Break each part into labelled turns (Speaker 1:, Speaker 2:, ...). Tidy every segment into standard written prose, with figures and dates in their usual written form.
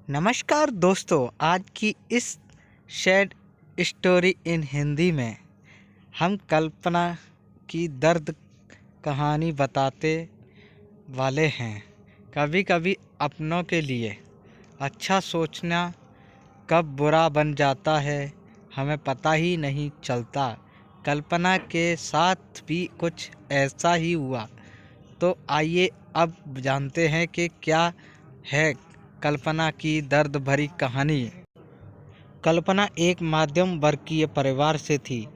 Speaker 1: नमस्कार दोस्तों, आज की इस शेड स्टोरी इन हिंदी में हम कल्पना की दर्द कहानी बताते वाले हैं। कभी कभी अपनों के लिए अच्छा सोचना कब बुरा बन जाता है हमें पता ही नहीं चलता। कल्पना के साथ भी कुछ ऐसा ही हुआ। तो आइए अब जानते हैं कि क्या है कल्पना की दर्द भरी कहानी। कल्पना एक मध्यम वर्गीय परिवार से थी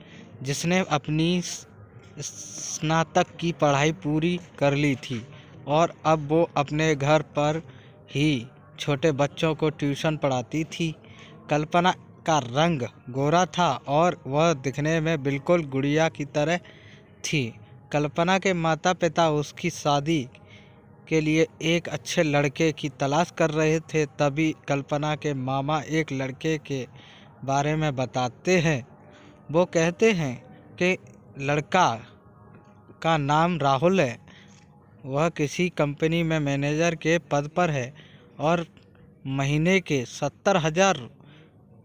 Speaker 1: जिसने अपनी स्नातक की पढ़ाई पूरी कर ली थी और अब वो अपने घर पर ही छोटे बच्चों को ट्यूशन पढ़ाती थी। कल्पना का रंग गोरा था और वह दिखने में बिल्कुल गुड़िया की तरह थी। कल्पना के माता पिता उसकी शादी के लिए एक अच्छे लड़के की तलाश कर रहे थे। तभी कल्पना के मामा एक लड़के के बारे में बताते हैं। वो कहते हैं कि लड़का का नाम राहुल है। वह किसी कंपनी में मैनेजर के पद पर है और महीने के 70,000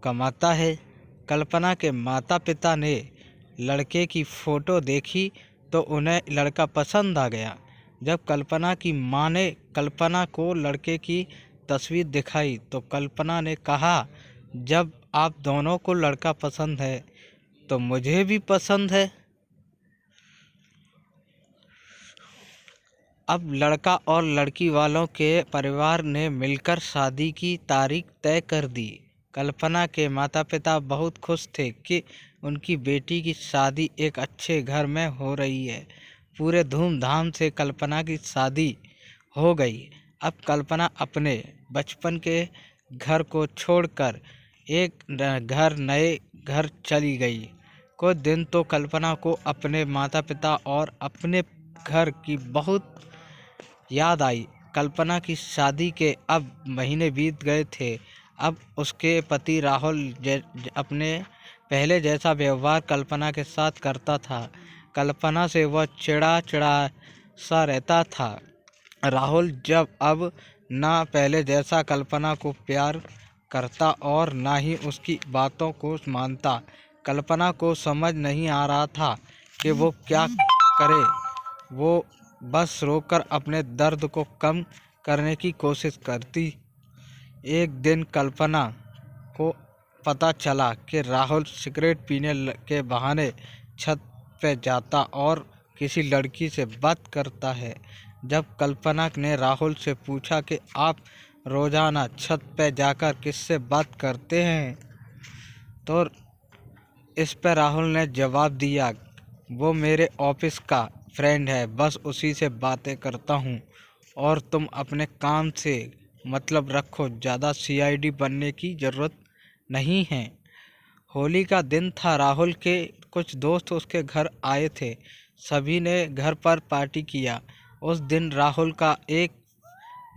Speaker 1: कमाता है। कल्पना के माता पिता ने लड़के की फ़ोटो देखी तो उन्हें लड़का पसंद आ गया। जब कल्पना की मां ने कल्पना को लड़के की तस्वीर दिखाई तो कल्पना ने कहा, जब आप दोनों को लड़का पसंद है तो मुझे भी पसंद है। अब लड़का और लड़की वालों के परिवार ने मिलकर शादी की तारीख तय कर दी। कल्पना के माता पिता बहुत खुश थे कि उनकी बेटी की शादी एक अच्छे घर में हो रही है। पूरे धूमधाम से कल्पना की शादी हो गई। अब कल्पना अपने बचपन के घर को छोड़कर एक नए घर चली गई। कुछ दिन तो कल्पना को अपने माता पिता और अपने घर की बहुत याद आई। कल्पना की शादी के अब महीने बीत गए थे। अब उसके पति राहुल अपने पहले जैसा व्यवहार कल्पना के साथ करता था। कल्पना से वह चिड़ा सा रहता था। राहुल जब अब ना पहले जैसा कल्पना को प्यार करता और ना ही उसकी बातों को मानता। कल्पना को समझ नहीं आ रहा था कि वो क्या करे। वो बस रोकर अपने दर्द को कम करने की कोशिश करती। एक दिन कल्पना को पता चला कि राहुल सिगरेट पीने के बहाने छत पे जाता और किसी लड़की से बात करता है। जब कल्पना ने राहुल से पूछा कि आप रोज़ाना छत पे जाकर किससे बात करते हैं, तो इस पर राहुल ने जवाब दिया, वो मेरे ऑफिस का फ्रेंड है, बस उसी से बातें करता हूँ और तुम अपने काम से मतलब रखो, ज़्यादा सीआईडी बनने की ज़रूरत नहीं है। होली का दिन था। राहुल के कुछ दोस्त उसके घर आए थे। सभी ने घर पर पार्टी किया। उस दिन राहुल का एक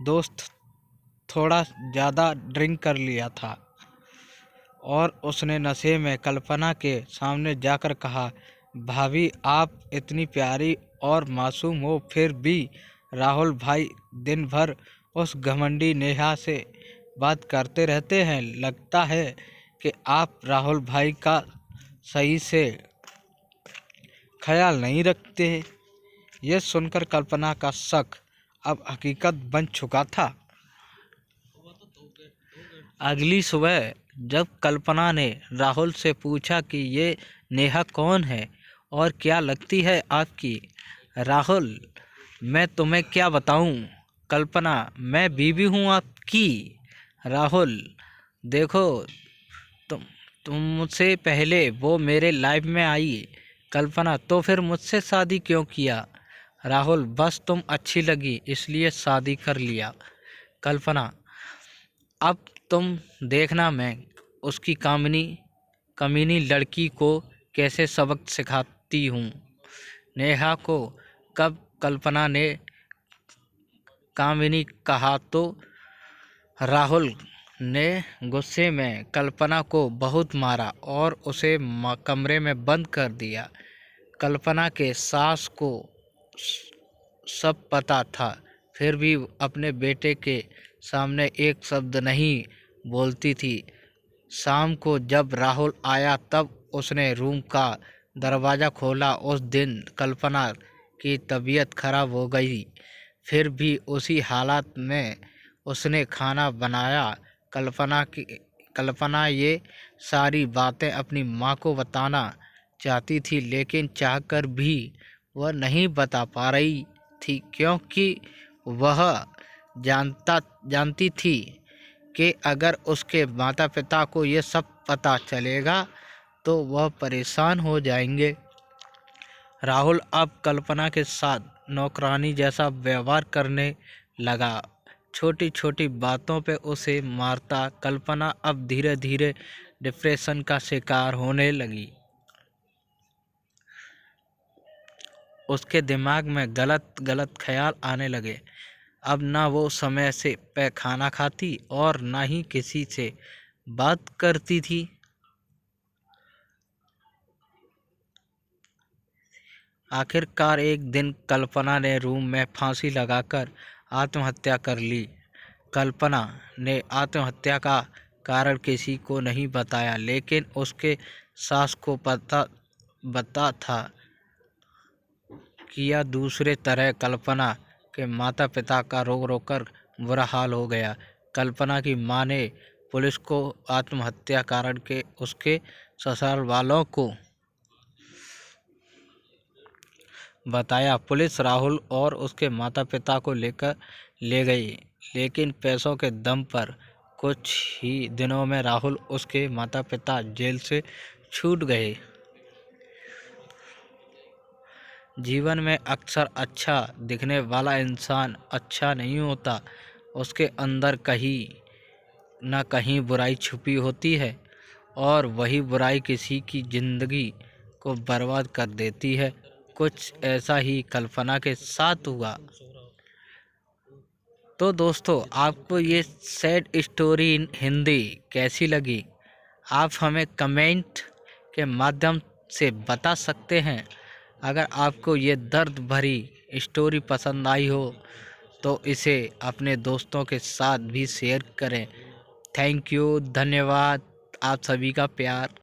Speaker 1: दोस्त थोड़ा ज़्यादा ड्रिंक कर लिया था और उसने नशे में कल्पना के सामने जाकर कहा, भाभी आप इतनी प्यारी और मासूम हो फिर भी राहुल भाई दिन भर उस घमंडी नेहा से बात करते रहते हैं। लगता है कि आप राहुल भाई का सही से ख्याल नहीं रखते। यह सुनकर कल्पना का शक अब हकीकत बन चुका था। अगली सुबह जब कल्पना ने राहुल से पूछा कि ये नेहा कौन है और क्या लगती है आपकी, राहुल मैं तुम्हें क्या बताऊं, कल्पना मैं बीवी हूं आपकी। राहुल देखो, तुमसे पहले वो मेरे लाइफ में आई। कल्पना तो फिर मुझसे शादी क्यों किया। राहुल बस तुम अच्छी लगी इसलिए शादी कर लिया। कल्पना अब तुम देखना मैं उसकी कमीनी लड़की को कैसे सबक सिखाती हूँ। नेहा को कब कल्पना ने कामिनी कहा तो राहुल ने गुस्से में कल्पना को बहुत मारा और उसे कमरे में बंद कर दिया। कल्पना के सास को सब पता था, फिर भी अपने बेटे के सामने एक शब्द नहीं बोलती थी। शाम को जब राहुल आया तब उसने रूम का दरवाज़ा खोला। उस दिन कल्पना की तबीयत खराब हो गई, फिर भी उसी हालत में उसने खाना बनाया। कल्पना ये सारी बातें अपनी माँ को बताना चाहती थी, लेकिन चाहकर भी वह नहीं बता पा रही थी, क्योंकि वह जानती थी कि अगर उसके माता पिता को ये सब पता चलेगा तो वह परेशान हो जाएंगे। राहुल अब कल्पना के साथ नौकरानी जैसा व्यवहार करने लगा, छोटी छोटी बातों पे उसे मारता। कल्पना अब धीरे धीरे डिप्रेशन का शिकार होने लगी। उसके दिमाग में गलत गलत ख्याल आने लगे। अब ना वो समय से पे खाना खाती और ना ही किसी से बात करती थी। आखिरकार एक दिन कल्पना ने रूम में फांसी लगाकर आत्महत्या कर ली। कल्पना ने आत्महत्या का कारण किसी को नहीं बताया, लेकिन उसके सास को बता था कि यह दूसरे तरह कल्पना के माता पिता का रो कर बुरा हाल हो गया। कल्पना की मां ने पुलिस को आत्महत्या कारण के उसके ससुराल वालों को बताया। पुलिस राहुल और उसके माता पिता को लेकर ले गई, लेकिन पैसों के दम पर कुछ ही दिनों में राहुल उसके माता पिता जेल से छूट गए। जीवन में अक्सर अच्छा दिखने वाला इंसान अच्छा नहीं होता, उसके अंदर कहीं न कहीं बुराई छुपी होती है और वही बुराई किसी की जिंदगी को बर्बाद कर देती है। कुछ ऐसा ही कल्पना के साथ हुआ। तो दोस्तों, आपको ये सैड स्टोरी इन हिंदी कैसी लगी, आप हमें कमेंट के माध्यम से बता सकते हैं। अगर आपको ये दर्द भरी स्टोरी पसंद आई हो तो इसे अपने दोस्तों के साथ भी शेयर करें। थैंक यू, धन्यवाद आप सभी का प्यार।